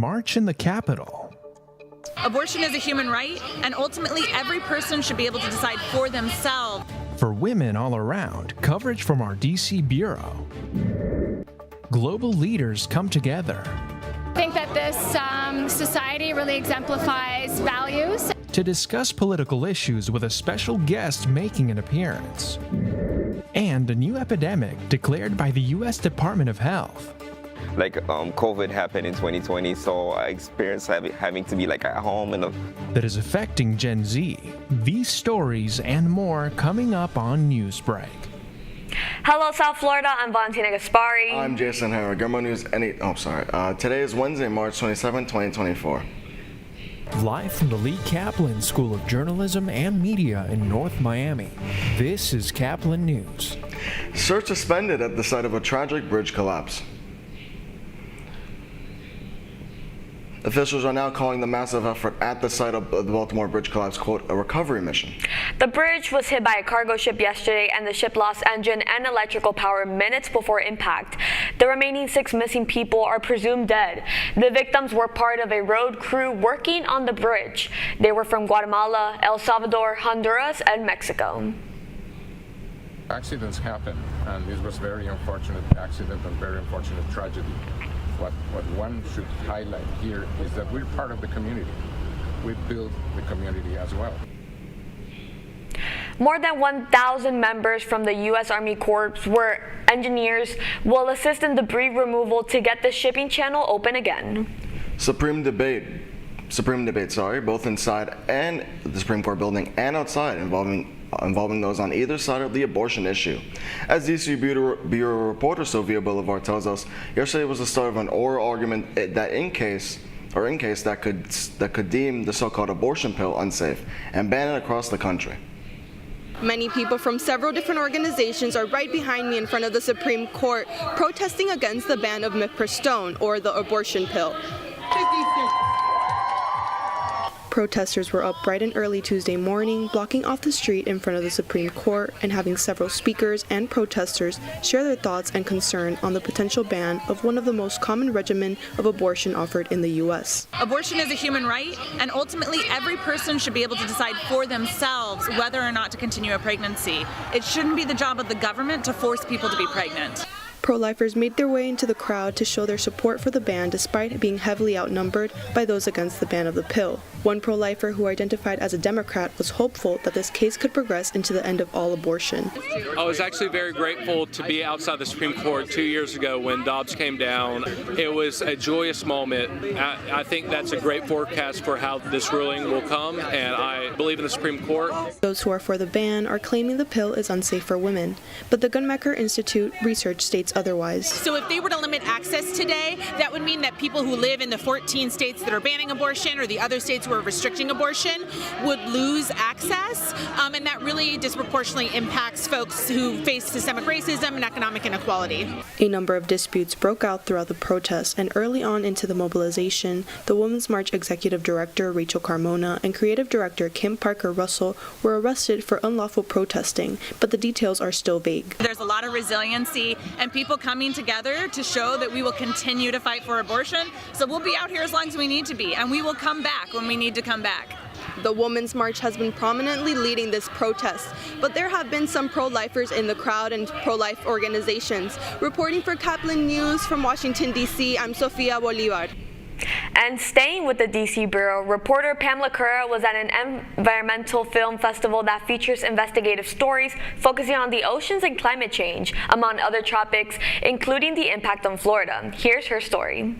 march in the Capitol. Abortion is a human right, and ultimately every person should be able to decide for themselves. For women all around, coverage from our DC bureau. Global leaders come together. I think that this society really exemplifies values. To discuss political issues with a special guest making an appearance. And a new epidemic declared by the U.S. Department of Health. Like COVID happened in 2020, so I experienced having to be at home that is affecting Gen Z. These stories and more coming up on Newsbreak. Hello, South Florida. I'm Valentina Gaspari. I'm Jason Herrera. Good morning news. Today is Wednesday, March 27, 2024. Live from the Lee Caplin School of Journalism and Media in North Miami, this is Caplin News. Search suspended at the site of a tragic bridge collapse. Officials are now calling the massive effort at the site of the Baltimore bridge collapse, quote, a recovery mission. The bridge was hit by a cargo ship yesterday, and the ship lost engine and electrical power minutes before impact. The remaining 6 missing people are presumed dead. The victims were part of a road crew working on the bridge. They were from Guatemala, El Salvador, Honduras, and Mexico. Accidents happen, and this was a very unfortunate accident and very unfortunate tragedy. What one should highlight here is that we're part of the community. We build the community as well. More than 1,000 members from the U.S. Army Corps were engineers will assist in debris removal to get the shipping channel open again. Supreme debate, both inside and the Supreme Court building and outside, involving those on either side of the abortion issue. As DC Bureau reporter Sofia Boulevard tells us, yesterday was the start of an oral argument that in case that could deem the so-called abortion pill unsafe and ban it across the country. Many people from several different organizations are right behind me in front of the Supreme Court protesting against the ban of mifepristone, or the abortion pill. Protesters were up bright and early Tuesday morning, blocking off the street in front of the Supreme Court and having several speakers and protesters share their thoughts and concern on the potential ban of one of the most common regimen of abortion offered in the U.S. Abortion is a human right, and ultimately every person should be able to decide for themselves whether or not to continue a pregnancy. It shouldn't be the job of the government to force people to be pregnant. Pro-lifers made their way into the crowd to show their support for the ban despite being heavily outnumbered by those against the ban of the pill. One pro-lifer who identified as a Democrat was hopeful that this case could progress into the end of all abortion. I was actually very grateful to be outside the Supreme Court 2 years ago when Dobbs came down. It was a joyous moment. I think that's a great forecast for how this ruling will come, and I believe in the Supreme Court. Those who are for the ban are claiming the pill is unsafe for women, but the Gunmaker Institute research states otherwise. So if they were to limit access today, that would mean that people who live in the 14 states that are banning abortion or the other states who are restricting abortion would lose access, and that really disproportionately impacts folks who face systemic racism and economic inequality. A number of disputes broke out throughout the protests, and early on into the mobilization, the Women's March Executive Director Rachel Carmona and Creative Director Kim Parker Russell were arrested for unlawful protesting, but the details are still vague. There's a lot of resiliency and people coming together to show that we will continue to fight for abortion. So we'll be out here as long as we need to be, and we will come back when we need to come back. The Women's March has been prominently leading this protest, but there have been some pro-lifers in the crowd and pro-life organizations. Reporting for Caplin News from Washington, D.C., I'm Sofia Bolivar. And staying with the DC Bureau, reporter Pamela Curra was at an environmental film festival that features investigative stories focusing on the oceans and climate change, among other topics, including the impact on Florida. Here's her story.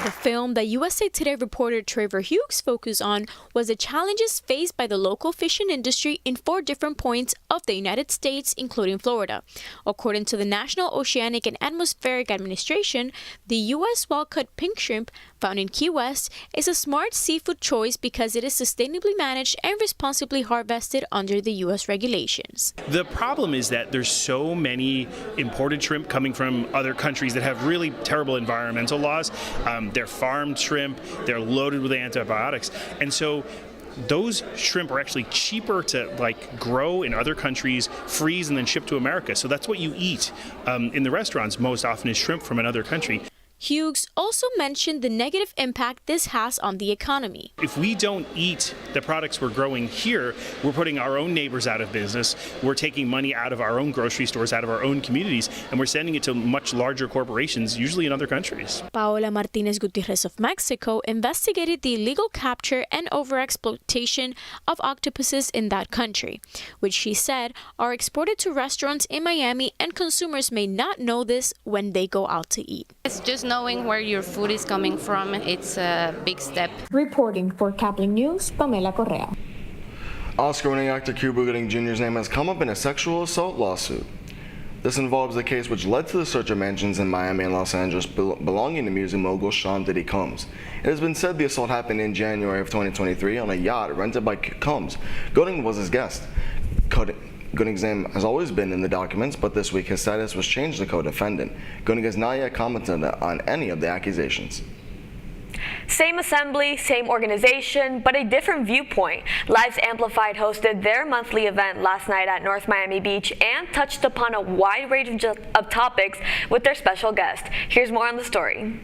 The film that USA Today reporter Trevor Hughes focused on was the challenges faced by the local fishing industry in 4 different points of the United States, including Florida. According to the National Oceanic and Atmospheric Administration, the U.S. wild-caught pink shrimp found in Key West is a smart seafood choice because it is sustainably managed and responsibly harvested under the U.S. regulations. The problem is that there's so many imported shrimp coming from other countries that have really terrible environmental laws. They're farmed shrimp, they're loaded with antibiotics, and so those shrimp are actually cheaper to grow in other countries, freeze, and then ship to America. So that's what you eat in the restaurants most often is shrimp from another country. Hughes also mentioned the negative impact this has on the economy. If we don't eat the products we're growing here, we're putting our own neighbors out of business. We're taking money out of our own grocery stores, out of our own communities, and we're sending it to much larger corporations, usually in other countries. Paola Martinez Gutierrez of Mexico investigated the illegal capture and overexploitation of octopuses in that country, which she said are exported to restaurants in Miami, and consumers may not know this when they go out to eat. It's just knowing where your food is coming from, it's a big step. Reporting for Caplin News, Pamela Correa. Oscar-winning actor Cuba Gooding Jr.'s name has come up in a sexual assault lawsuit. This involves the case which led to the search of mansions in Miami and Los Angeles belonging to music mogul Sean Diddy Combs. It has been said the assault happened in January of 2023 on a yacht rented by Combs. Gooding was his guest. Gooding's name has always been in the documents, but this week his status was changed to co-defendant. Gooding has not yet commented on any of the accusations. Same assembly, same organization, but a different viewpoint. Lives Amplified hosted their monthly event last night at North Miami Beach and touched upon a wide range of topics with their special guest. Here's more on the story.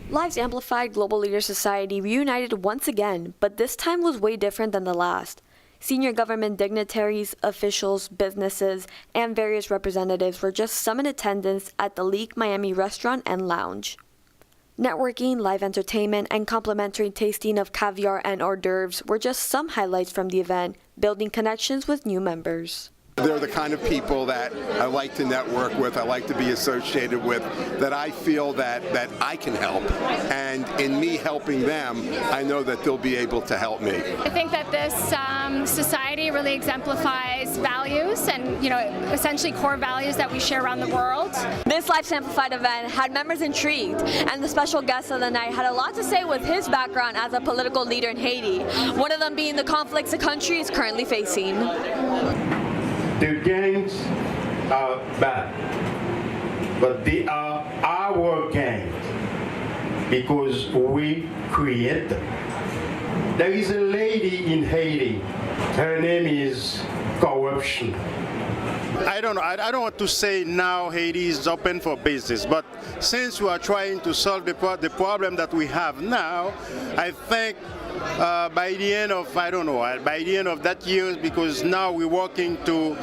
Lives Amplified Global Leaders Society reunited once again, but this time was way different than the last. Senior government dignitaries, officials, businesses, and various representatives were just some in attendance at the Leak Miami Restaurant and Lounge. Networking, live entertainment, and complimentary tasting of caviar and hors d'oeuvres were just some highlights from the event, building connections with new members. They're the kind of people that I like to network with, I like to be associated with, that I feel that I can help. And in me helping them, I know that they'll be able to help me. I think that this society really exemplifies values and, essentially core values that we share around the world. This Lives Amplified event had members intrigued, and the special guest of the night had a lot to say with his background as a political leader in Haiti, one of them being the conflicts the country is currently facing. The gangs are bad, but they are our gangs because we create them. There is a lady in Haiti, her name is corruption. I don't know. I don't want to say now Haiti is open for business, but since we are trying to solve the problem that we have now, I think by the end of that year, because now we're working to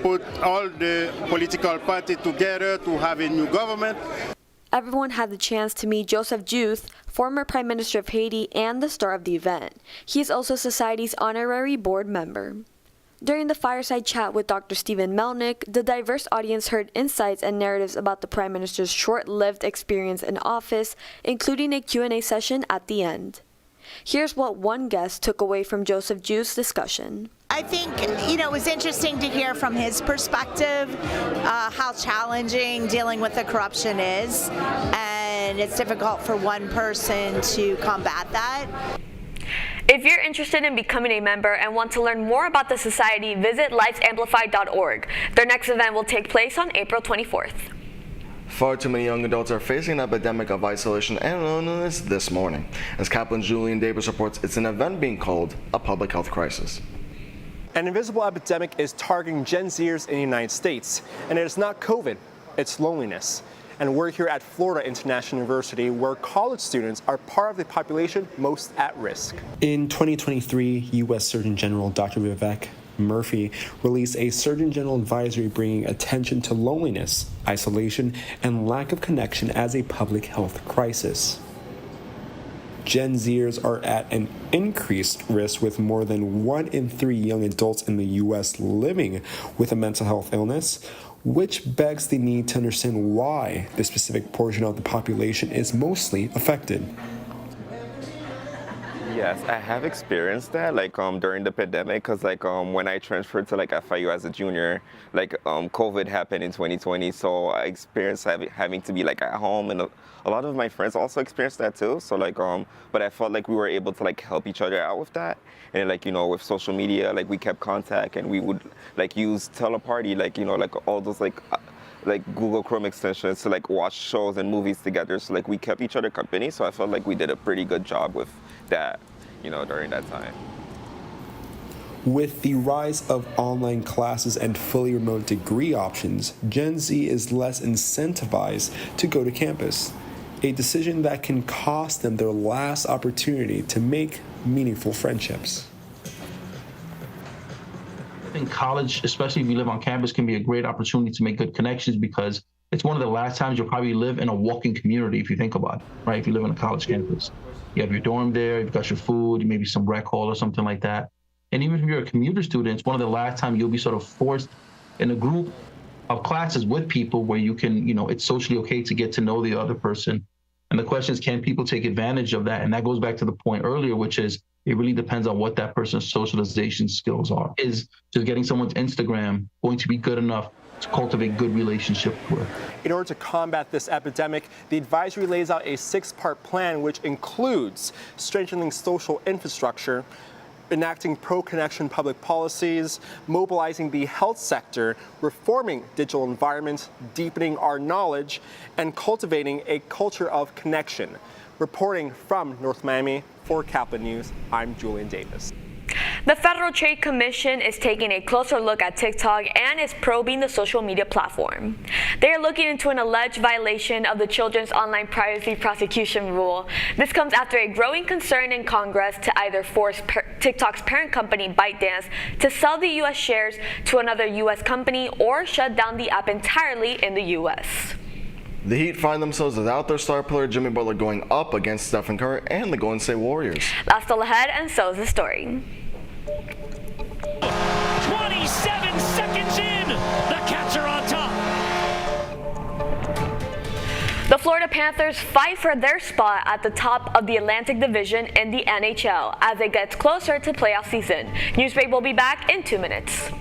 put all the political parties together to have a new government. Everyone had the chance to meet Joseph Jouth, former Prime Minister of Haiti and the star of the event. He is also Society's honorary board member. During the fireside chat with Dr. Stephen Melnick, the diverse audience heard insights and narratives about the Prime Minister's short-lived experience in office, including a Q&A session at the end. Here's what one guest took away from Joseph Jouth's discussion. I think, it was interesting to hear from his perspective how challenging dealing with the corruption is, and it's difficult for one person to combat that. If you're interested in becoming a member and want to learn more about the society, visit livesamplified.org. Their next event will take place on April 24th. Far too many young adults are facing an epidemic of isolation and loneliness this morning. As Caplin's Julian Davis reports, it's an event being called a public health crisis. An invisible epidemic is targeting Gen Zers in the United States, and it is not COVID, it's loneliness. And we're here at Florida International University, where college students are part of the population most at risk. In 2023, U.S. Surgeon General Dr. Vivek Murthy released a Surgeon General advisory bringing attention to loneliness, isolation, and lack of connection as a public health crisis. Gen Zers are at an increased risk, with more than 1 in 3 young adults in the U.S. living with a mental health illness, which begs the need to understand why this specific portion of the population is mostly affected. Yes, I have experienced that, during the pandemic, because when I transferred to FIU as a junior, COVID happened in 2020, so I experienced having to be at home, and a lot of my friends also experienced that too. So but I felt like we were able to help each other out with that, and with social media, we kept contact, and we would use Teleparty, all those Google Chrome extensions to watch shows and movies together. So we kept each other company. So I felt like we did a pretty good job with that, during that time. With the rise of online classes and fully remote degree options, Gen Z is less incentivized to go to campus. a decision that can cost them their last opportunity to make meaningful friendships. I think college, especially if you live on campus, can be a great opportunity to make good connections because it's one of the last times you'll probably live in a walking community if you think about it, right? If you live on a college campus. You have your dorm there, you've got your food, maybe some rec hall or something like that. And even if you're a commuter student, it's one of the last times you'll be sort of forced in a group of classes with people where you can, it's socially okay to get to know the other person. And the question is, can people take advantage of that? And that goes back to the point earlier, which is it really depends on what that person's socialization skills are. Is just getting someone's Instagram going to be good enough to cultivate good relationship with? In order to combat this epidemic, the advisory lays out a 6-part plan which includes strengthening social infrastructure, enacting pro-connection public policies, mobilizing the health sector, reforming digital environments, deepening our knowledge, and cultivating a culture of connection. Reporting from North Miami for Caplin News, I'm Julian Davis. The Federal Trade Commission is taking a closer look at TikTok and is probing the social media platform. They are looking into an alleged violation of the Children's Online Privacy Prosecution Rule. This comes after a growing concern in Congress to either force TikTok's parent company ByteDance to sell the U.S. shares to another U.S. company or shut down the app entirely in the U.S. The Heat find themselves without their star player Jimmy Butler going up against Stephen Curry and the Golden State Warriors. That's still ahead, and so is the story. 27 seconds in, the Cats are on top. The Florida Panthers fight for their spot at the top of the Atlantic Division in the NHL as it gets closer to playoff season. Newsbreak will be back in 2 minutes.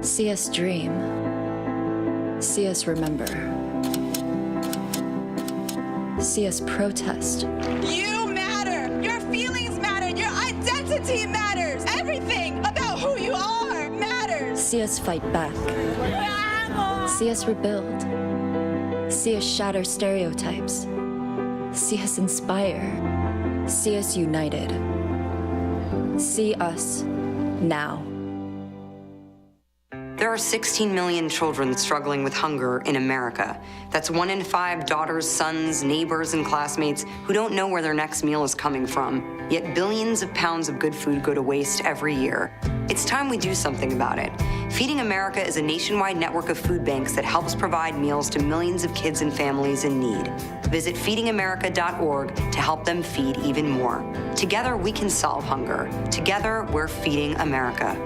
See us dream. See us remember. See us protest. You matter. Your feelings matter. Your identity matters. Everything about who you are matters. See us fight back. See us rebuild. See us shatter stereotypes. See us inspire. See us united. See us now. There are 16 million children struggling with hunger in America. That's 1 in 5 daughters, sons, neighbors, and classmates who don't know where their next meal is coming from. Yet billions of pounds of good food go to waste every year. It's time we do something about it. Feeding America is a nationwide network of food banks that helps provide meals to millions of kids and families in need. Visit feedingamerica.org to help them feed even more. Together, we can solve hunger. Together, we're feeding America.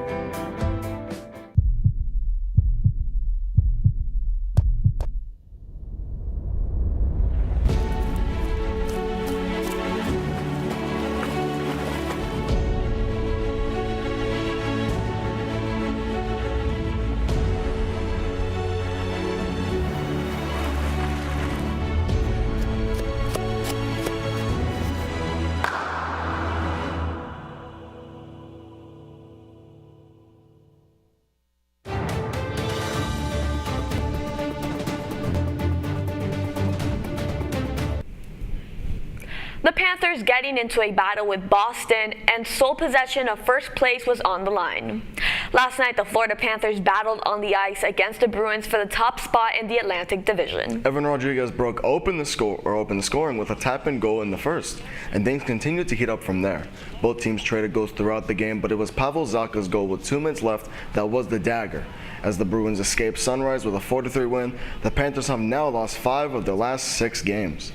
The Panthers getting into a battle with Boston, and sole possession of first place was on the line. Last night, the Florida Panthers battled on the ice against the Bruins for the top spot in the Atlantic Division. Evan Rodriguez broke open the scoring with a tap-in goal in the first, and things continued to heat up from there. Both teams traded goals throughout the game, but it was Pavel Zacha's goal with 2 minutes left that was the dagger. As the Bruins escaped Sunrise with a 4-3 win, the Panthers have now lost 5 of their last 6 games.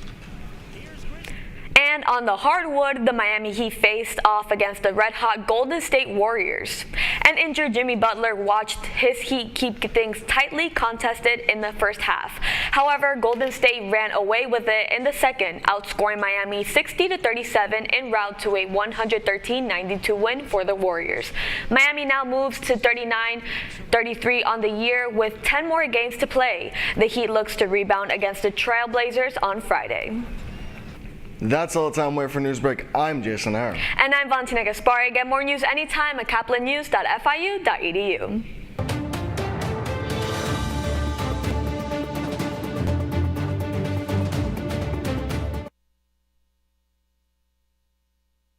And on the hardwood, the Miami Heat faced off against the red-hot Golden State Warriors. An injured Jimmy Butler watched his Heat keep things tightly contested in the first half. However, Golden State ran away with it in the second, outscoring Miami 60-37 en route to a 113-92 win for the Warriors. Miami now moves to 39-33 on the year with 10 more games to play. The Heat looks to rebound against the Trailblazers on Friday. That's all the time we have for Newsbreak. I'm Jason Aaron. And I'm Valentina Gaspari. Get more news anytime at caplinnews.fiu.edu.